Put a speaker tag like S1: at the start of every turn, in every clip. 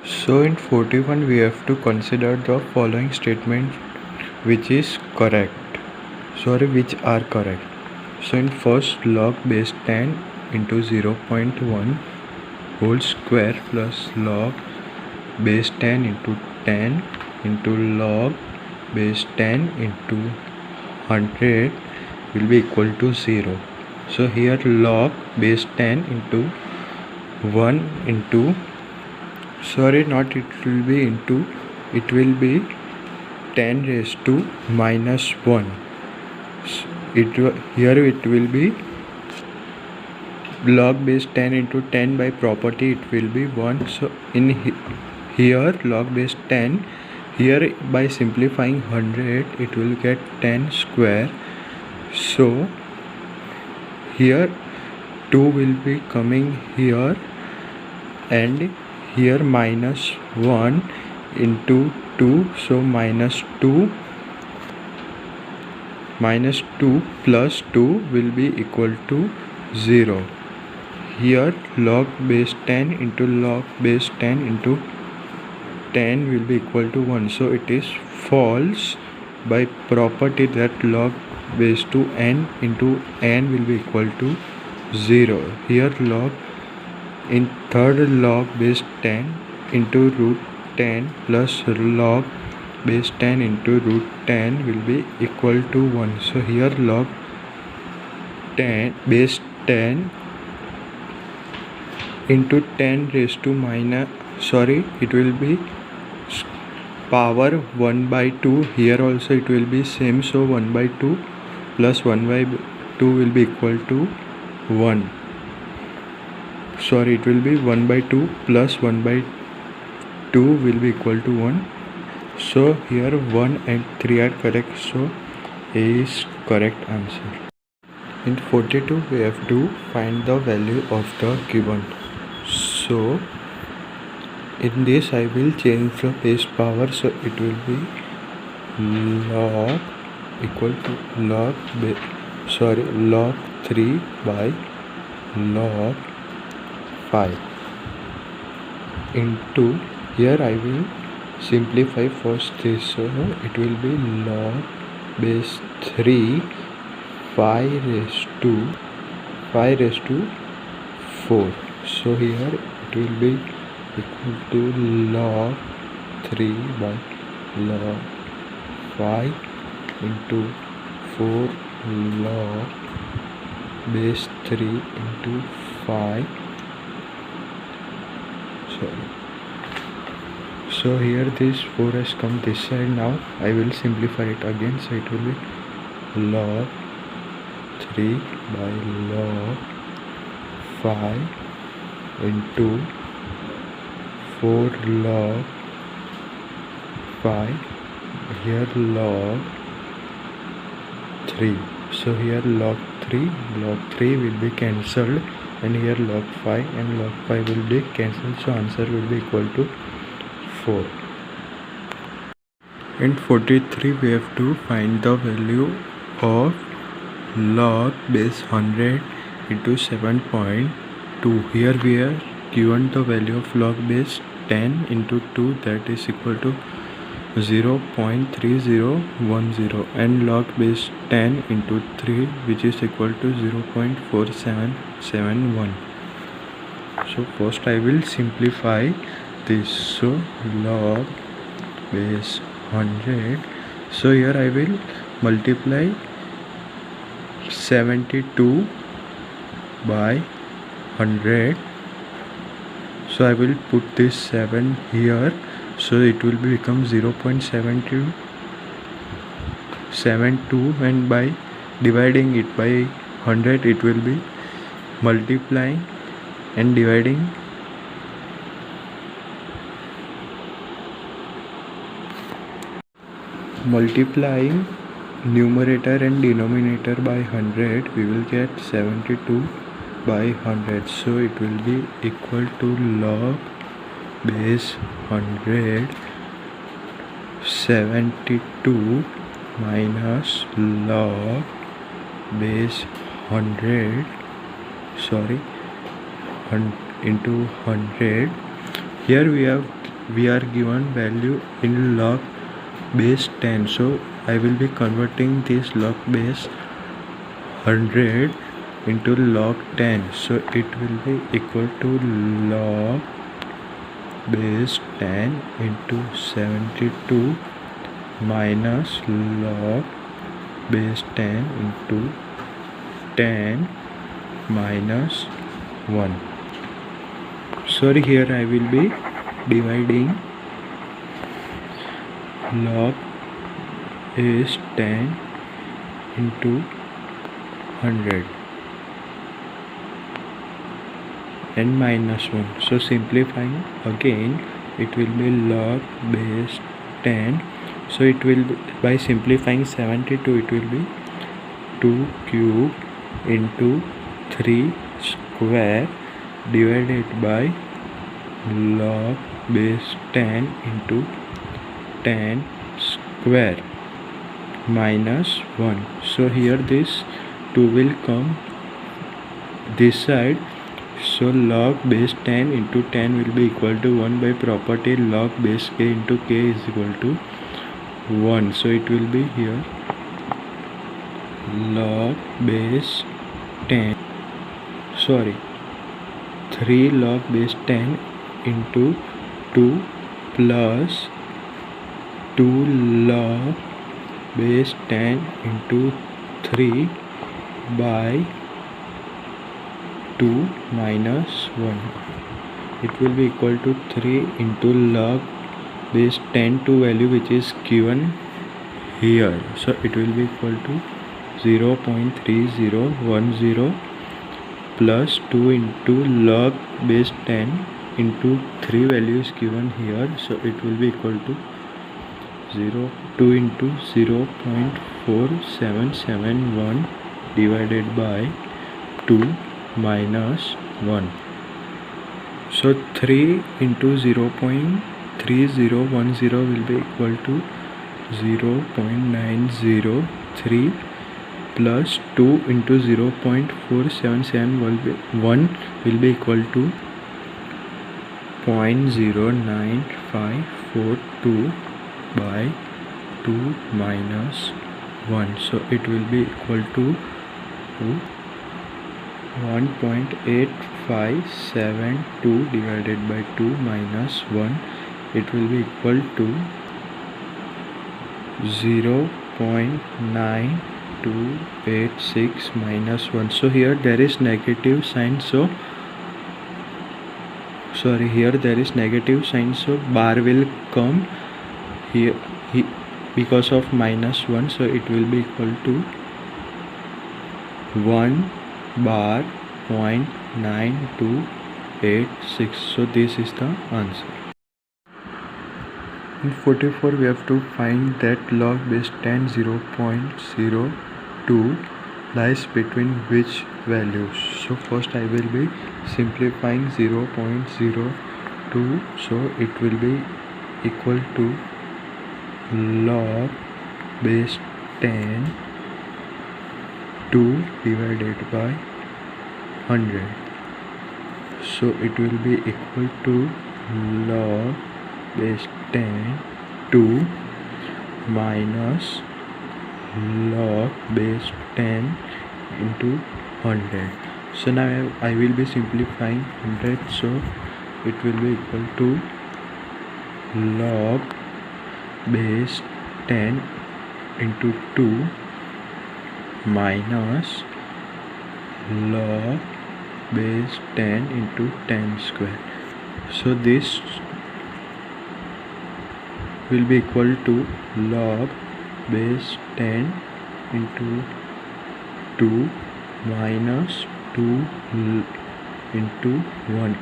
S1: So in 41 we have to consider the following statement which are correct. So in first, log base 10 into 0.1 whole square plus log base 10 into 10 into log base 10 into 100 will be equal to 0. So here log base 10 into 1 into it will be 10 raised to minus 1. Here it will be log base 10 into 10 by property, it will be 1. So in here log base 10, here by simplifying 100 it will get 10 square. So here 2 will be coming here, and here minus 1 into 2, so minus 2 plus 2 will be equal to 0. Here log base 10 into log base 10 into 10 will be equal to 1. So it is false by property that log base to n into n will be equal to 0. Here log in third, log base 10 into root 10 plus log base 10 into root 10 will be equal to 1. So here log 10 base 10 into 10 raised to it will be power 1 by 2. Here also it will be same, so 1 by 2 plus 1 by 2 will be equal to 1. It will be 1 by 2 plus 1 by 2 will be equal to 1. So here 1 and 3 are correct, so A is correct answer. In 42 we have to find the value of the given. So in this I will change the base power, so it will be log equal to log 3 by log 5 into, here I will simplify first this, so it will be log base 3 5 raised to 4. So here it will be equal to log 3 by log 5 into 4 log base 3 into 5. So here this 4 has come this side. Now I will simplify it again, so it will be log 3 by log 5 into 4 log 5, here log 3. So here log 3 will be cancelled, and here log 5 and log 5 will be cancelled, so answer will be equal to 4. In 43 we have to find the value of log base 100 into 7.2. Here we are given the value of log base 10 into 2, that is equal to 0.3010, and log base 10 into 3, which is equal to 0.4771. So first I will simplify this. So log base 100, so here I will multiply 72 by 100. So I will put this 7 here, so it will become 0.72, and by dividing it by 100 it will be multiplying and dividing numerator and denominator by 100, we will get 72 by 100. So it will be equal to log base 100 72 minus log base 100 into 100. Here we have we are given value in log base 10, so I will be converting this log base 100 into log 10, so it will be equal to log base 10 into 72 minus log base 10 into 10 minus 1. Sorry, here I will be dividing log base 10 into 100 and minus 1. So simplifying again, it will be log base 10. So it will be, by simplifying 72, it will be 2 cube into 3 square divided by log base 10 into 10 square minus 1. So here this 2 will come this side, so log base 10 into 10 will be equal to 1 by property log base k into k is equal to 1. So it will be here log base 10, 3 log base 10 into 2 plus 2 log base 10 into 3 by 2 minus 1. It will be equal to 3 into log base 10 to value which is given here. So it will be equal to 0.3010 plus 2 into log base 10 into 3 values given here. So it will be equal to 2 into 0.4771 divided by 2 minus 1. So 3 into 0.3010 will be equal to 0.903 plus 2 into 0.4771 will be equal to 0.09542 by 2 minus 1. So it will be equal to 1.8572 divided by 2 minus 1. It will be equal to 0.9286 minus 1. So here there is negative sign, so here there is negative sign, so bar will come here because of minus 1. So it will be equal to 1 bar 0.9286. So this is the answer. In 44 we have to find that log base 10 0.02 lies between which values. So first I will be simplifying 0.02, so it will be equal to log base 10 2 divided by 100. So it will be equal to log base 10 2 minus log base 10 into 100. So now I will be simplifying 100, so it will be equal to log base 10 into 2 minus log base 10 into 10 square. So this will be equal to log base 10 into 2 minus 2 into 1,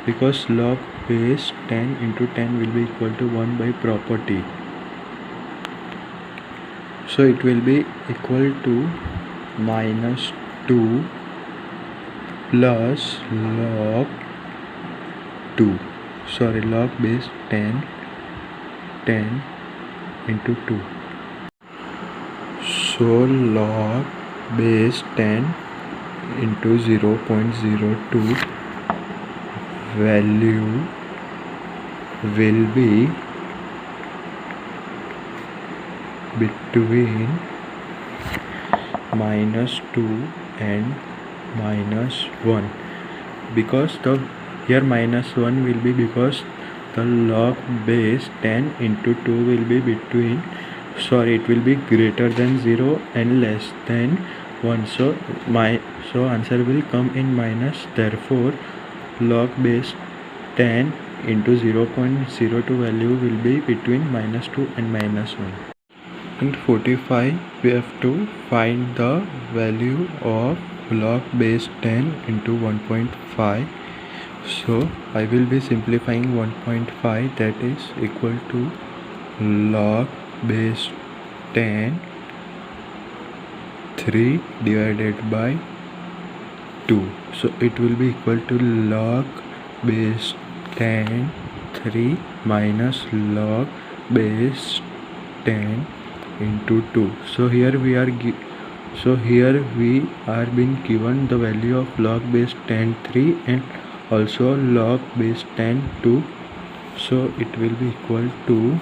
S1: because log base 10 into 10 will be equal to 1 by property. So it will be equal to minus 2 plus log base 10 into 2. So log base 10 into 0.02 value will be between -2 and -1, because the here -1 will be because the log base 10 into 2 will be between, sorry, it will be greater than 0 and less than 1, so answer will come in minus. Therefore log base 10 into 0.02 value will be between -2 and -1. In 45 we have to find the value of log base 10 into 1.5. so I will be simplifying 1.5, that is equal to log base 10 3 divided by 2, so it will be equal to log base 10 3 minus log base 10 into 2. So here we are being given the value of log base 10 3 and also log base 10 2, so it will be equal to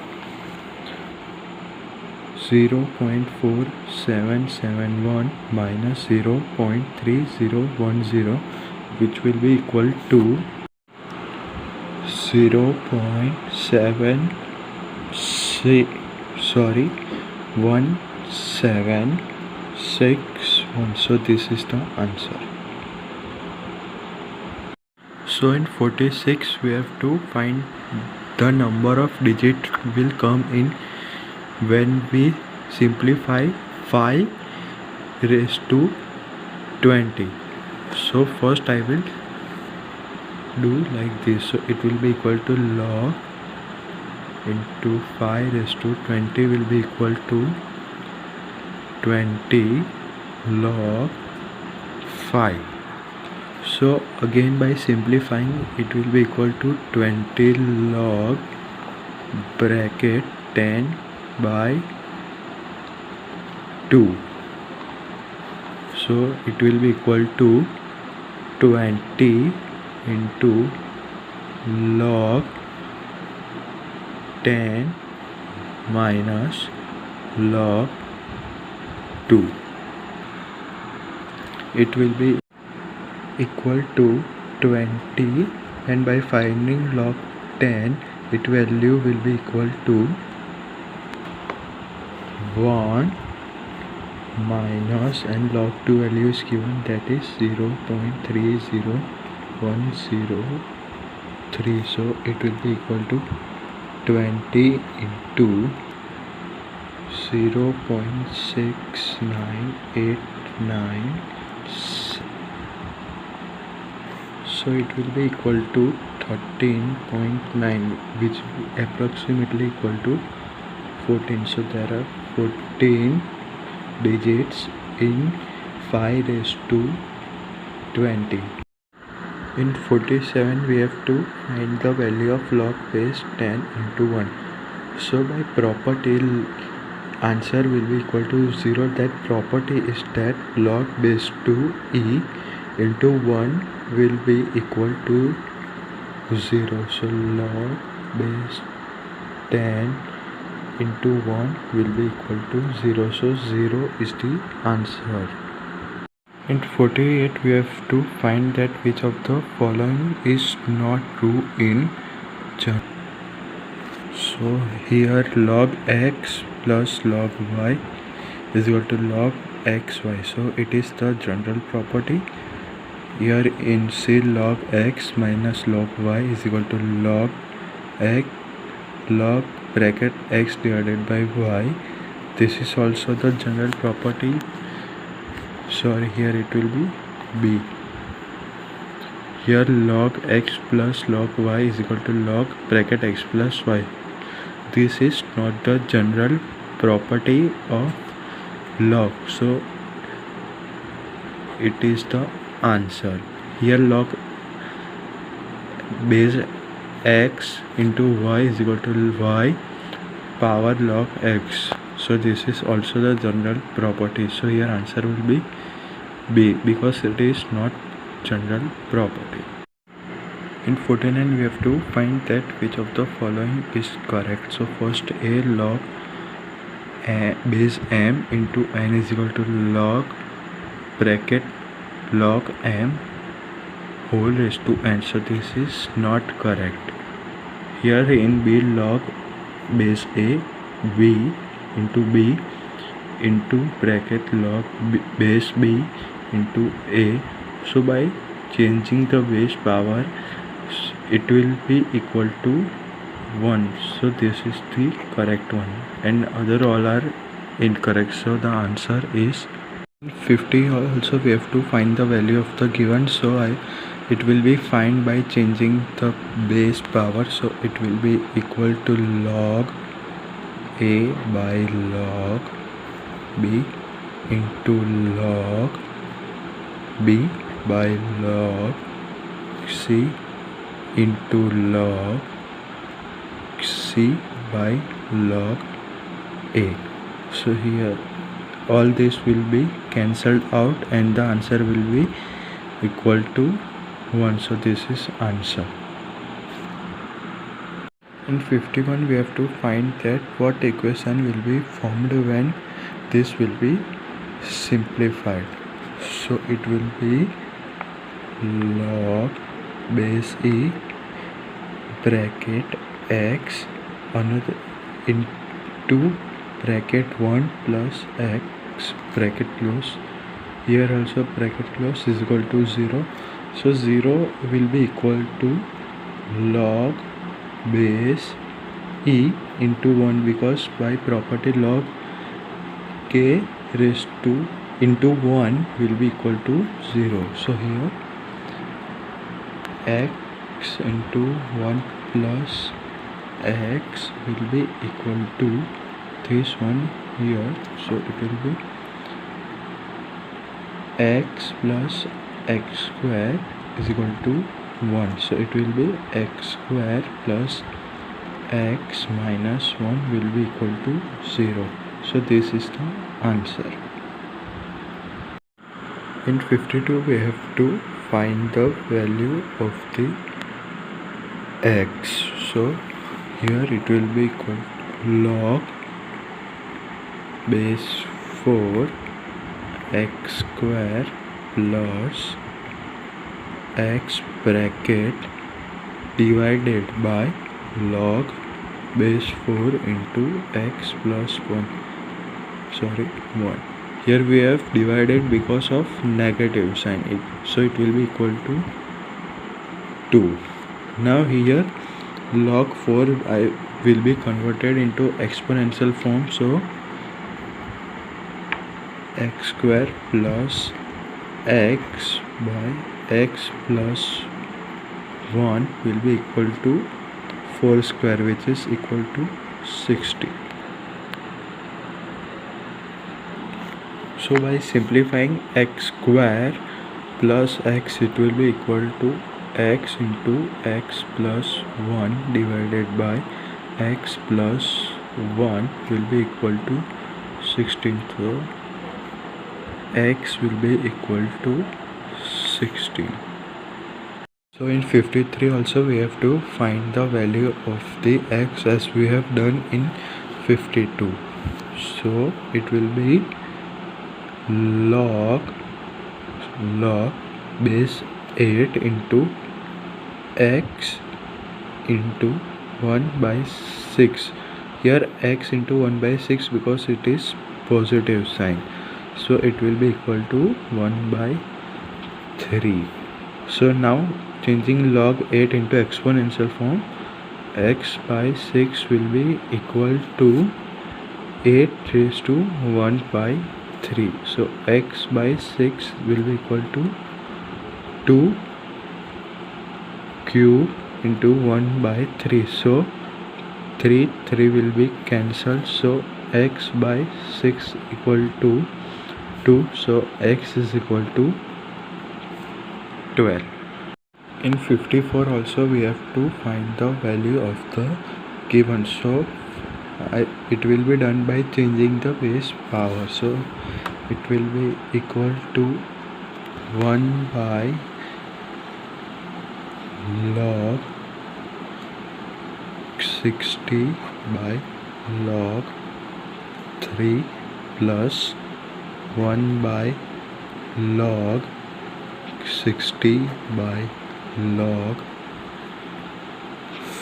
S1: 0.4771 minus 0.3010, which will be equal to 1761. So this is the answer. So in 46 we have to find the number of digits will come in when we simplify 5 raised to 20. So first I will do like this. So it will be equal to log into 5 raised to 20 will be equal to 20 log 5. So again by simplifying it will be equal to 20 log bracket 10 by 2. So it will be equal to 20 into log 10 minus log 2. It will be equal to 20, and by finding log 10 its value will be equal to 1 minus, and log 2 value is given, that is 0.30103. so it will be equal to 20 into 0.6989, so it will be equal to 13.9, which approximately equal to 14. So there are 14 digits in 5 raised to 20. In 47 we have to find the value of log base 10 into 1. So by property answer will be equal to 0. That property is that log base 2e into 1 will be equal to 0. So log base 10 into 1 will be equal to 0. So 0 is the answer. In 48 we have to find that which of the following is not true in general. So here log x plus log y is equal to log xy. So it is the general property. Here in C, log x minus log y is equal to log x log bracket x divided by y. This is also the general property. Sorry, here it will be B. Here log x plus log y is equal to log bracket x plus y. This is not the general property of log, so it is the answer. Here log base x into y is equal to y power log x. So this is also the general property. So here answer will be B, because it is not general property. In 49 we have to find that which of the following is correct. So first, a log base m into n is equal to log bracket log m whole raised to n. So this is not correct. Here in b, log base a b into b into bracket log base b into a. So by changing the base power, it will be equal to 1. So this is the correct one, and other all are incorrect. So the answer is 50. Also we have to find the value of the given. So it will be find by changing the base power. So it will be equal to log a by log b into log b by log c into log c by log a. So here all this will be cancelled out and the answer will be equal to 1. So this is answer. In 51 we have to find that what equation will be formed when this will be simplified. So it will be log base e bracket x another into bracket 1 plus x bracket close. Here also bracket close is equal to 0. So 0 will be equal to log base e into 1, because by property log k raised to into 1 will be equal to 0. So here x into 1 plus x will be equal to this one here. So it will be x plus x square is equal to 1. So it will be x square plus x minus 1 will be equal to 0. So this is the answer. In 52 we have to find the value of the x. So here it will be equal to log base 4 x square plus x bracket divided by log base 4 into x plus 1. 1. Here we have divided because of negative sign, so it will be equal to 2. Now here log 4 will be converted into exponential form. So x square plus x by x plus 1 will be equal to 4 square, which is equal to 60. So by simplifying x square plus x, it will be equal to x into x plus 1 divided by x plus 1 will be equal to 16. So x will be equal to 16. So in 53 also we have to find the value of the x as we have done in 52. So it will be log base 8 into x into 1 by 6. Here x into 1 by 6 because it is positive sign. So it will be equal to 1 by 3. So now changing log 8 into exponential form, x by 6 will be equal to 8 raised to 1 by 3. So x by 6 will be equal to 2 cube into 1 by 3. So 3 will be cancelled. So x by 6 equal to 2. So x is equal to 12. In 54 also we have to find the value of the given. So it will be done by changing the base power. So it will be equal to 1 by log 60 by log 3 plus 1 by log 60 by log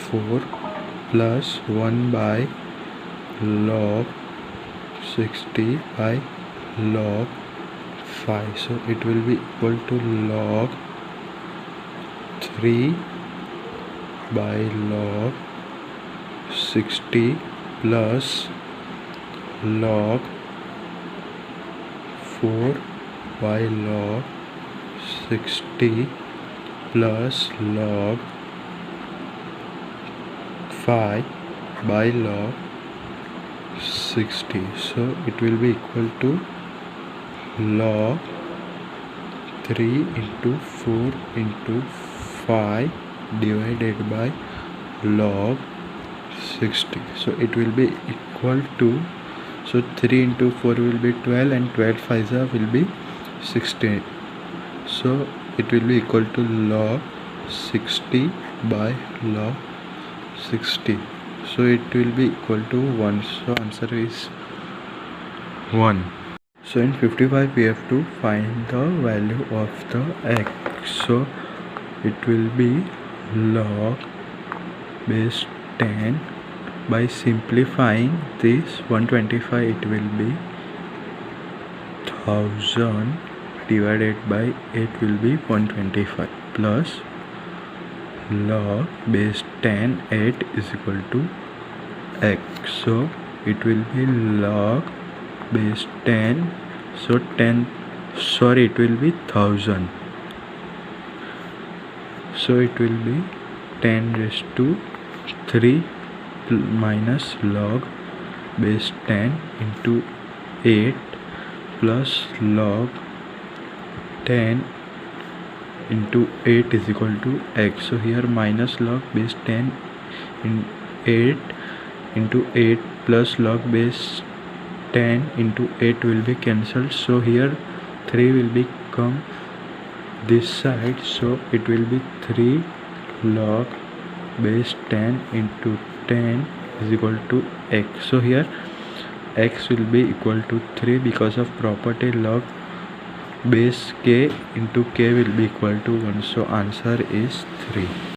S1: 4 plus 1 by log 60 by log 5. So it will be equal to log 3 by log 60 plus log 4 by log 60 plus log 5 by log 60. So it will be equal to log 3 into 4 into 5 divided by log 60. So it will be equal to, so 3 into 4 will be 12 and 12 5s will be 16. So it will be equal to log 60 by log 60. So it will be equal to 1. So answer is 1. So in 55 we have to find the value of the x. So it will be log base 10. By simplifying this 125, it will be 1000 divided by 8 will be 125 plus log base 10 8 is equal to x. So it will be log base 10, so 10, sorry, it will be 1000. So it will be 10 raised to 3 minus log base 10 into 8 plus log 10 into 8 is equal to x. So here minus log base 10 in 8 into 8 plus log base 10 into 8 will be cancelled. So here 3 will become this side. So it will be 3 log base 10 into 10 is equal to x. So here x will be equal to 3 because of property log base k into k will be equal to 1. So answer is 3.